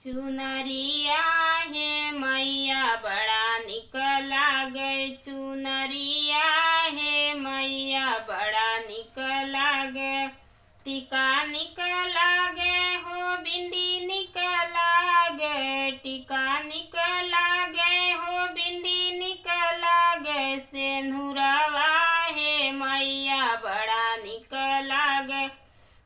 चुनरिया हे मैया बड़ा निक लागे। चुनरिया हे मैया बड़ा निक लागे। टीका निक लागे हो बिंदी निक लागे। टीका निक लागे हो बिंदी निक लागे। सेनुरवा हे मैया बड़ा निक लागे।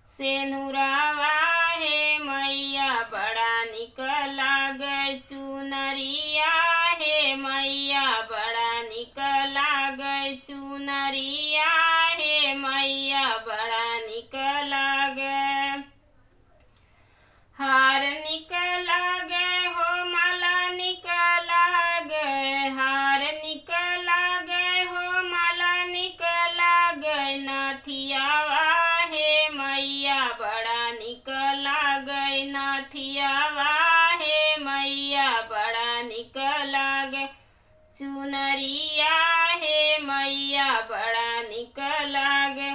सेनुरवा हे मैया बड़ा निक लागे। चुनरिया हे मैया बड़ा निक लागे। चुनरिया हे मैया बड़ा निक लागे। हार निक लागे हो माला निक लागे। हार निक लागे हो माला निक लागे। नथियावा हे मैया बड़ा निक लागे। नथियावा हे मैया बड़ा निक लागे। चुनरिया हे मैया बड़ा निक लागे।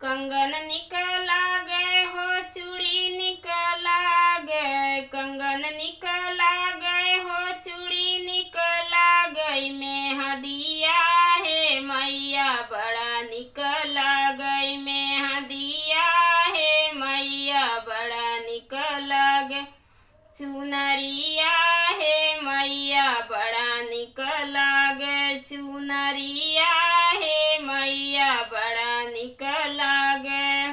कंगन निक लागे हो चूड़ी निक लागे। कंगन निक लागे हो चूड़ी निक लागे। मेहंदिया हे मैया बड़ा निक लागे। मेहंदिया हे मैया बड़ा निक लागे। चुनरिया हे मैया बड़ा निक लागे। चुनरिया हे मैया बड़ा निक लागे।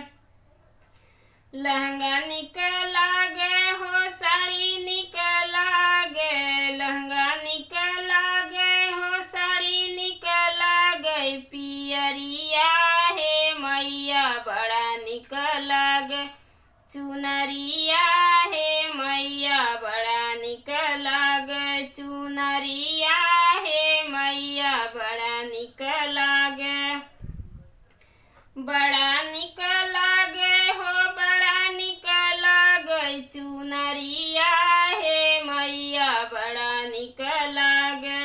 लहंगा निक लागे हो साड़ी निक लागे। लहंगा निक लागे हो साड़ी निक लागे। पियरिया हे मैया बड़ा निक लागे। चुनरिया हे मैया बड़ा निक लागे। चुनरिया हे मैया बड़ा निक लागे। बड़ा निक लागे हो बड़ा निक लागे। चुनरिया हे मैया बड़ा निक लागे।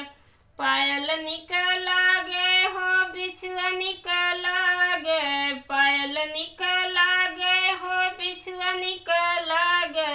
पायल निक लागे हो बिछुआ निक लागे। पायल निक लागे हो बिछुआ निक लागे।